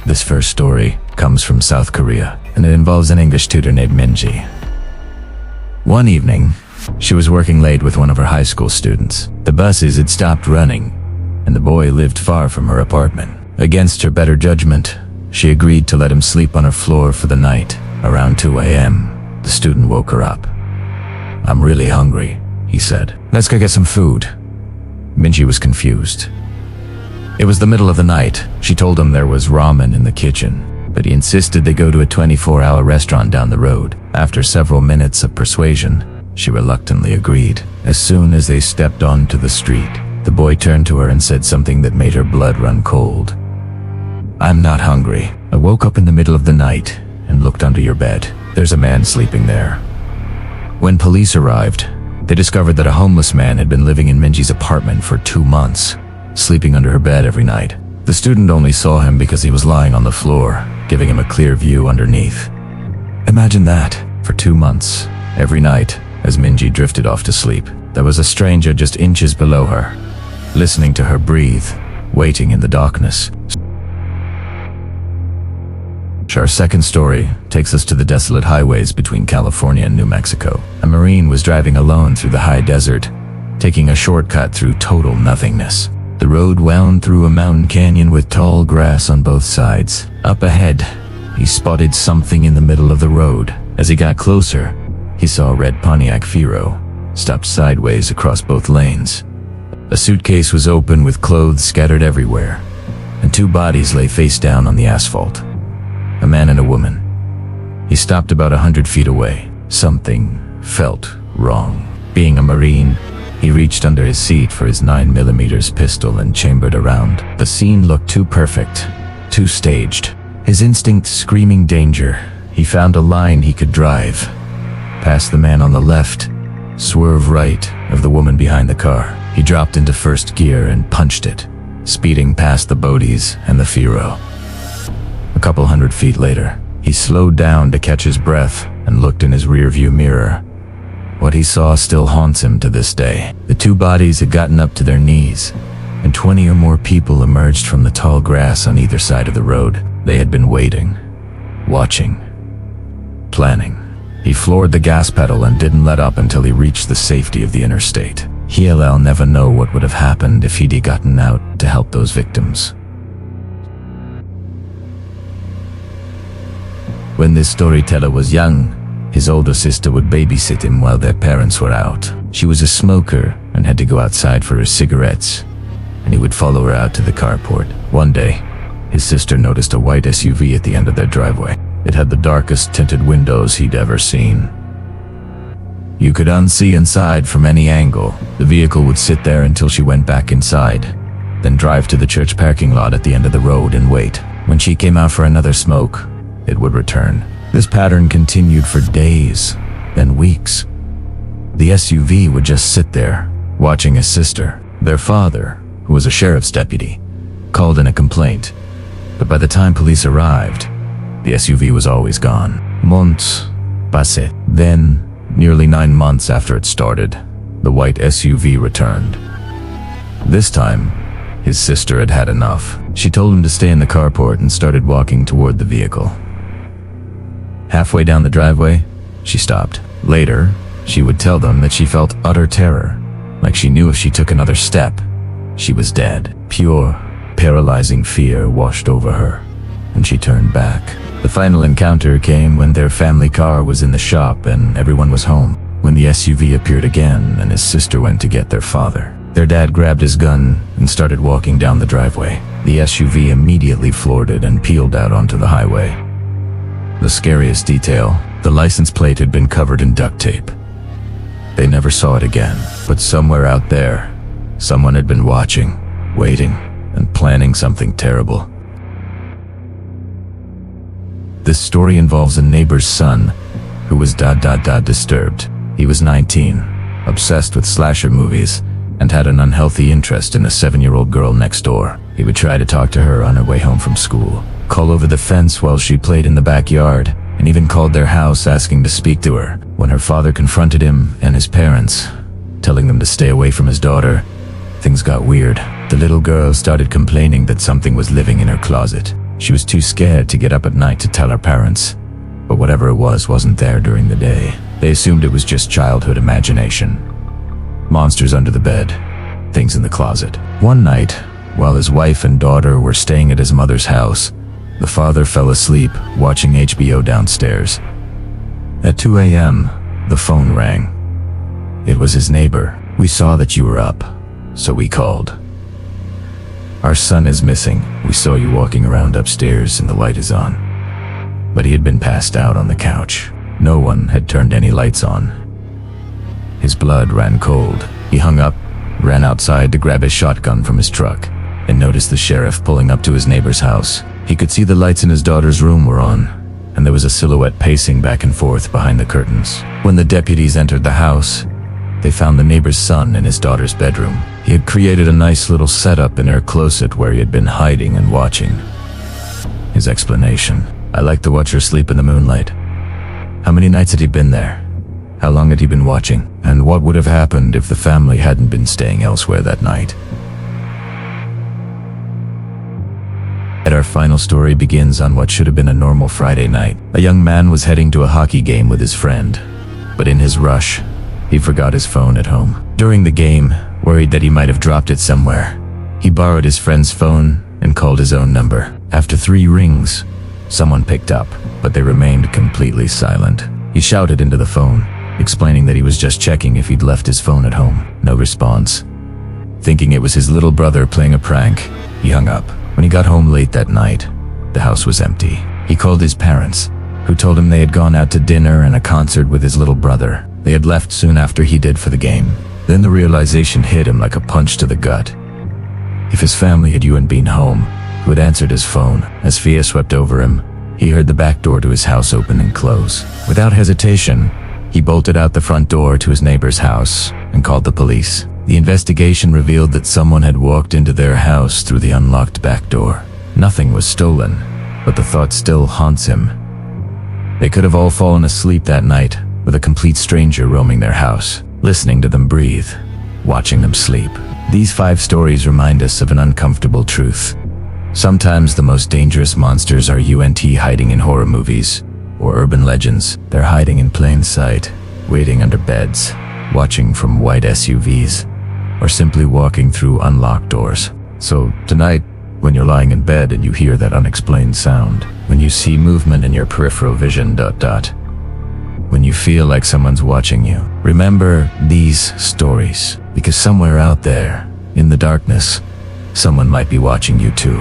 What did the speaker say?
This first story comes from South Korea, and it involves an English tutor named Minji. One evening, she was working late with one of her high school students. The buses had stopped running, and the boy lived far from her apartment. Against her better judgment, she agreed to let him sleep on her floor for the night. Around 2 a.m., the student woke her up. "I'm really hungry," he said. "Let's go get some food." Minji was confused. It was the middle of the night. She told him there was ramen in the kitchen, but he insisted they go to a 24-hour restaurant down the road. After several minutes of persuasion, she reluctantly agreed. As soon as they stepped onto the street, the boy turned to her and said something that made her blood run cold. "I'm not hungry. I woke up in the middle of the night and looked under your bed. There's a man sleeping there." When police arrived, they discovered that a homeless man had been living in Minji's apartment for 2 months, sleeping under her bed every night. The student only saw him because he was lying on the floor, giving him a clear view underneath. Imagine that, for 2 months, every night, as Minji drifted off to sleep, there was a stranger just inches below her, listening to her breathe, waiting in the darkness. Our second story takes us to the desolate highways between California and New Mexico. A Marine was driving alone through the high desert, taking a shortcut through total nothingness. The road wound through a mountain canyon with tall grass on both sides. Up ahead, he spotted something in the middle of the road. As he got closer, he saw a red Pontiac Fiero, stopped sideways across both lanes. A suitcase was open with clothes scattered everywhere, and 2 bodies lay face down on the asphalt. A man and a woman. He stopped about 100 feet away. Something felt wrong. Being a Marine, he reached under his seat for his 9mm pistol and chambered around. The scene looked too perfect, too staged. His instinct screaming danger, he found a line he could drive. Past the man on the left, swerve right of the woman behind the car. He dropped into first gear and punched it, speeding past the Bodis and the Fiero. A couple 100 feet later, he slowed down to catch his breath and looked in his rearview mirror. What he saw still haunts him to this day. The 2 bodies had gotten up to their knees, and 20 or more people emerged from the tall grass on either side of the road. They had been waiting, watching, planning. He floored the gas pedal and didn't let up until he reached the safety of the interstate. He'll never know what would have happened if he'd gotten out to help those victims. When this storyteller was young, his older sister would babysit him while their parents were out. She was a smoker and had to go outside for her cigarettes, and he would follow her out to the carport. One day, his sister noticed a white SUV at the end of their driveway. It had the darkest tinted windows he'd ever seen. You could unsee inside from any angle. The vehicle would sit there until she went back inside, then drive to the church parking lot at the end of the road and wait. When she came out for another smoke, it would return. This pattern continued for days, then weeks. The SUV would just sit there, watching his sister. Their father, who was a sheriff's deputy, called in a complaint. But by the time police arrived, the SUV was always gone. Months passed. Then, nearly 9 months after it started, the white SUV returned. This time, his sister had had enough. She told him to stay in the carport and started walking toward the vehicle. Halfway down the driveway, she stopped. Later, she would tell them that she felt utter terror, like she knew if she took another step, she was dead. Pure, paralyzing fear washed over her, and she turned back. The final encounter came when their family car was in the shop and everyone was home. When the SUV appeared again and his sister went to get their father, their dad grabbed his gun and started walking down the driveway. The SUV immediately floored it and peeled out onto the highway. The scariest detail, the license plate had been covered in duct tape. They never saw it again, but somewhere out there, someone had been watching, waiting, and planning something terrible. This story involves a neighbor's son who was disturbed. He was 19, obsessed with slasher movies, and had an unhealthy interest in a 7-year-old girl next door. He would try to talk to her on her way home from school, call over the fence while she played in the backyard, and even called their house asking to speak to her. When her father confronted him and his parents, telling them to stay away from his daughter, things got weird. The little girl started complaining that something was living in her closet. She was too scared to get up at night to tell her parents, but whatever it was wasn't there during the day. They assumed it was just childhood imagination. Monsters under the bed, things in the closet. One night, while his wife and daughter were staying at his mother's house, the father fell asleep watching HBO downstairs. At 2 a.m., the phone rang. It was his neighbor. "We saw that you were up, so we called. Our son is missing. We saw you walking around upstairs and the light is on." But he had been passed out on the couch. No one had turned any lights on. His blood ran cold. He hung up, ran outside to grab his shotgun from his truck, and noticed the sheriff pulling up to his neighbor's house. He could see the lights in his daughter's room were on, and there was a silhouette pacing back and forth behind the curtains. When the deputies entered the house, they found the neighbor's son in his daughter's bedroom. He had created a nice little setup in her closet where he had been hiding and watching. His explanation: "I like to watch her sleep in the moonlight." How many nights had he been there? How long had he been watching? And what would have happened if the family hadn't been staying elsewhere that night? And our final story begins on what should have been a normal Friday night. A young man was heading to a hockey game with his friend, but in his rush, he forgot his phone at home. During the game, worried that he might have dropped it somewhere, he borrowed his friend's phone and called his own number. After 3 rings, someone picked up, but they remained completely silent. He shouted into the phone, explaining that he was just checking if he'd left his phone at home. No response. Thinking it was his little brother playing a prank, he hung up. When he got home late that night, the house was empty. He called his parents, who told him they had gone out to dinner and a concert with his little brother. They had left soon after he did for the game. Then the realization hit him like a punch to the gut. If his family had been home, who had answered his phone? As fear swept over him, he heard the back door to his house open and close. Without hesitation, he bolted out the front door to his neighbor's house and called the police. The investigation revealed that someone had walked into their house through the unlocked back door. Nothing was stolen, but the thought still haunts him. They could have all fallen asleep that night with a complete stranger roaming their house, listening to them breathe, watching them sleep. These 5 stories remind us of an uncomfortable truth. Sometimes the most dangerous monsters are hiding in horror movies or urban legends. They're hiding in plain sight, waiting under beds, watching from white SUVs, or simply walking through unlocked doors. So tonight, when you're lying in bed and you hear that unexplained sound, when you see movement in your peripheral vision, when you feel like someone's watching you, remember these stories, because somewhere out there, in the darkness, someone might be watching you too.